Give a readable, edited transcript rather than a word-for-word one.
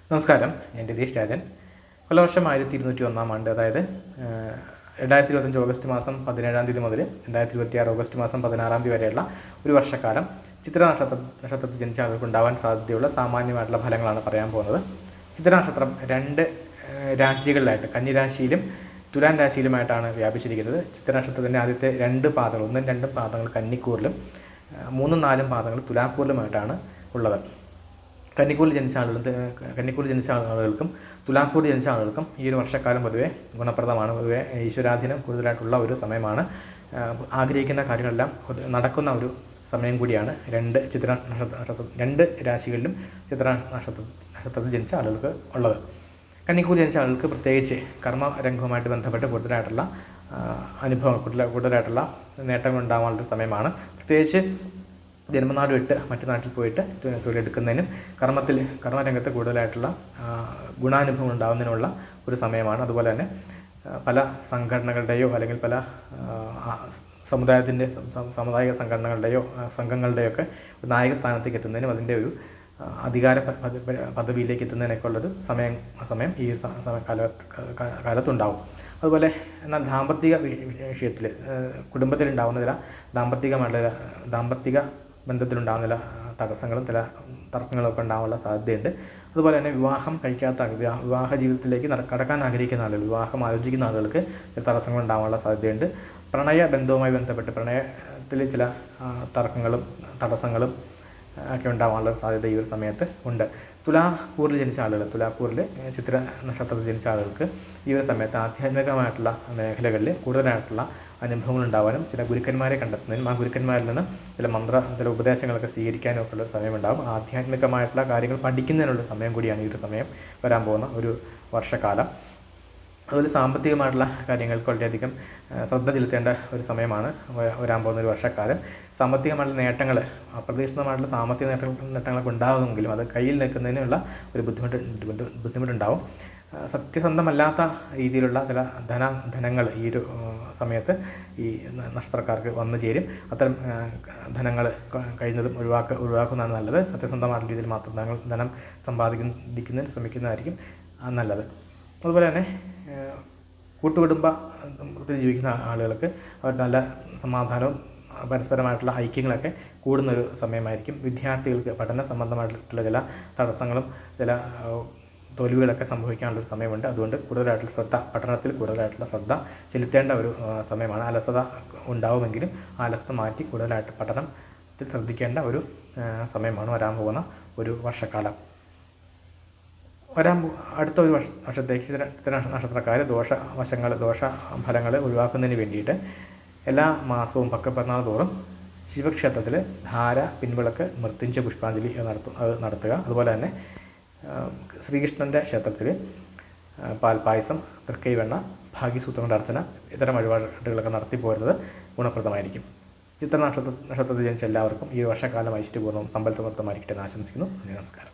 നമസ്കാരം, ഞാൻ രതീഷ് രാജൻ. കൊല്ലവർഷം 1201 ആണ്ട്, അതായത് 2025 ഓഗസ്റ്റ് മാസം 17 മുതൽ 2026 ഓഗസ്റ്റ് മാസം 16 വരെയുള്ള ഒരു വർഷക്കാലം ചിത്ര നക്ഷത്രത്തിൽ ജനിച്ച ആളുകൾക്ക് ഉണ്ടാവാൻ സാധ്യതയുള്ള സാമാന്യമായിട്ടുള്ള ഫലങ്ങളാണ് പറയാൻ പോകുന്നത്. ചിത്ര നക്ഷത്രം രണ്ട് രാശികളിലായിട്ട് കന്നിരാശിയിലും തുലാം രാശിയിലുമായിട്ടാണ് വ്യാപിച്ചിരിക്കുന്നത്. ചിത്ര നക്ഷത്രത്തിൻ്റെ ആദ്യത്തെ രണ്ട് പാദങ്ങൾ, 1ഉം 2ഉം പാദങ്ങൾ കന്നിക്കൂറിലും 3ഉം 4ഉം പാദങ്ങൾ തുലാക്കൂറിലുമായിട്ടാണ് ഉള്ളത്. കന്നിക്കൂറിൽ ജനിച്ച ആളുകൾക്കും തുലാക്കൂറിൽ ജനിച്ച ആളുകൾക്കും ഈ ഒരു വർഷക്കാലം പൊതുവെ ഗുണപ്രദമാണ്. പൊതുവെ ഈശ്വരാധീനം കൂടുതലായിട്ടുള്ള ഒരു സമയമാണ്. ആഗ്രഹിക്കുന്ന കാര്യങ്ങളെല്ലാം നടക്കുന്ന ഒരു സമയം കൂടിയാണ് രണ്ട് രാശികളിലും ചിത്ര നക്ഷത്രത്തിൽ ജനിച്ച ആളുകൾക്ക് ഉള്ളത്. കന്നിക്കൂറിൽ ജനിച്ച ആളുകൾക്ക് പ്രത്യേകിച്ച് കർമ്മരംഗവുമായിട്ട് ബന്ധപ്പെട്ട് കൂടുതലായിട്ടുള്ള കൂടുതലായിട്ടുള്ള നേട്ടങ്ങൾ ഉണ്ടാകാനുള്ളൊരു സമയമാണ്. പ്രത്യേകിച്ച് ജന്മനാട് വിട്ട് മറ്റു നാട്ടിൽ പോയിട്ട് തൊഴിലെടുക്കുന്നതിനും കർമ്മരംഗത്ത് കൂടുതലായിട്ടുള്ള ഗുണാനുഭവങ്ങൾ ഉണ്ടാകുന്നതിനുള്ള ഒരു സമയമാണ്. അതുപോലെ തന്നെ പല സംഘടനകളുടെയോ അല്ലെങ്കിൽ പല സാമുദായിക സംഘങ്ങളുടെയോ ഒക്കെ നായക സ്ഥാനത്തേക്ക് എത്തുന്നതിനും അതിൻ്റെ ഒരു അധികാര പദവിയിലേക്ക് എത്തുന്നതിനൊക്കെ ഉള്ളൊരു സമയം ഈ കാലത്തുണ്ടാവും. അതുപോലെ എന്നാൽ ദാമ്പത്തിക വിഷയത്തിൽ കുടുംബത്തിലുണ്ടാകുന്ന ചില ദാമ്പത്തിക ബന്ധത്തിലുണ്ടാകുന്ന ചില തടസ്സങ്ങളും ചില തർക്കങ്ങളൊക്കെ ഉണ്ടാകാനുള്ള സാധ്യതയുണ്ട്. അതുപോലെ തന്നെ വിവാഹ ജീവിതത്തിലേക്ക് കടക്കാൻ ആഗ്രഹിക്കുന്ന ആളുകൾ, വിവാഹം ആലോചിക്കുന്ന ആളുകൾക്ക് ചില തടസ്സങ്ങൾ ഉണ്ടാകാനുള്ള സാധ്യതയുണ്ട്. പ്രണയബന്ധവുമായി ബന്ധപ്പെട്ട് പ്രണയത്തിൽ ചില തർക്കങ്ങളും തടസ്സങ്ങളും ഒക്കെ ഉണ്ടാകാനുള്ള സാധ്യത ഈ ഒരു സമയത്ത് ഉണ്ട്. തുലാക്കൂറിൽ ജനിച്ച ആളുകൾ, തുലാക്കൂറിൽ ചിത്ര നക്ഷത്രത്തിൽ ജനിച്ച ആളുകൾക്ക് ഈ ഒരു സമയത്ത് ആധ്യാത്മികമായിട്ടുള്ള മേഖലകളിൽ കൂടുതലായിട്ടുള്ള അനുഭവങ്ങൾ ഉണ്ടാകാനും ചില ഗുരുക്കന്മാരെ കണ്ടെത്തുന്നതിനും ആ ഗുരുക്കന്മാരിൽ നിന്ന് ചില ഉപദേശങ്ങളൊക്കെ സ്വീകരിക്കാനും ഒക്കെ ഉള്ള സമയമുണ്ടാകും. ആധ്യാത്മികമായിട്ടുള്ള കാര്യങ്ങൾ പഠിക്കുന്നതിനുള്ള സമയം കൂടിയാണ് ഈ ഒരു സമയം വരാൻ പോകുന്ന ഒരു വർഷക്കാലം. അതുപോലെ സാമ്പത്തികമായിട്ടുള്ള കാര്യങ്ങൾക്ക് വളരെയധികം ശ്രദ്ധ ചെലുത്തേണ്ട ഒരു സമയമാണ് വരാൻ പോകുന്ന ഒരു വർഷക്കാലം. സാമ്പത്തികമായിട്ടുള്ള നേട്ടങ്ങൾ, അപ്രതീക്ഷിതമായിട്ടുള്ള സാമ്പത്തിക നേട്ടങ്ങളൊക്കെ ഉണ്ടാകുമെങ്കിലും അത് കയ്യിൽ നിൽക്കുന്നതിനുള്ള ഒരു ബുദ്ധിമുട്ടുണ്ടാവും. സത്യസന്ധമല്ലാത്ത രീതിയിലുള്ള ചില ധനങ്ങൾ ഈ ഒരു സമയത്ത് ഈ നക്ഷത്രക്കാർക്ക് വന്നു ചേരും. അത്തരം ധനങ്ങൾ കഴിയുന്നതും ഒഴിവാക്കുന്നതാണ് നല്ലത്. സത്യസന്ധമായിട്ടുള്ള രീതിയിൽ മാത്രം ധനം സമ്പാദിക്കുന്നതിന് ശ്രമിക്കുന്നതായിരിക്കും നല്ലത്. അതുപോലെ തന്നെ കൂട്ടുകുടുംബത്തിൽ ജീവിക്കുന്ന ആളുകൾക്ക് അവർ നല്ല സമാധാനവും പരസ്പരമായിട്ടുള്ള ഐക്യങ്ങളൊക്കെ കൂടുന്നൊരു സമയമായിരിക്കും. വിദ്യാർത്ഥികൾക്ക് പഠന സംബന്ധമായിട്ടുള്ള ചില തടസ്സങ്ങളും ചില തോൽവികളൊക്കെ സംഭവിക്കാനുള്ളൊരു സമയമുണ്ട്. അതുകൊണ്ട് പഠനത്തിൽ കൂടുതലായിട്ടുള്ള ശ്രദ്ധ ചെലുത്തേണ്ട ഒരു സമയമാണ്. അലസത ഉണ്ടാവുമെങ്കിലും ആ അലസത മാറ്റി കൂടുതലായിട്ട് പഠനത്തിൽ ശ്രദ്ധിക്കേണ്ട ഒരു സമയമാണ് വരാൻ പോകുന്ന ഒരു വർഷക്കാലം. അടുത്ത ഒരു വർഷത്തേക്ക് ചിത്ര നക്ഷത്രക്കാർ ദോഷഫലങ്ങൾ ഒഴിവാക്കുന്നതിന് വേണ്ടിയിട്ട് എല്ലാ മാസവും പക്കപ്പിറന്നാൾ തോറും ശിവക്ഷേത്രത്തിൽ ധാര, പിൻവിളക്ക്, മൃത്യുഞ്ജയ പുഷ്പാഞ്ജലി നടത്തുക. അതുപോലെ തന്നെ ശ്രീകൃഷ്ണൻ്റെ ക്ഷേത്രത്തിൽ പാൽപ്പായസം, തൃക്കൈവെണ്ണ, ഭാഗ്യസൂത്രങ്ങളുടെ അർച്ചന, ഇത്തരം വഴിപാടുകളൊക്കെ നടത്തിപ്പോരുന്നത് ഗുണപ്രദമായിരിക്കും. ചിത്ര നക്ഷത്രത്തിൽ ജനിച്ച എല്ലാവർക്കും ഈ വർഷക്കാലം ഐശ്വര്യപൂർണ്ണവും സമ്പൽ സമൃദ്ധമായിരിക്കട്ടെ എന്ന് ആശംസിക്കുന്നു. നമസ്കാരം.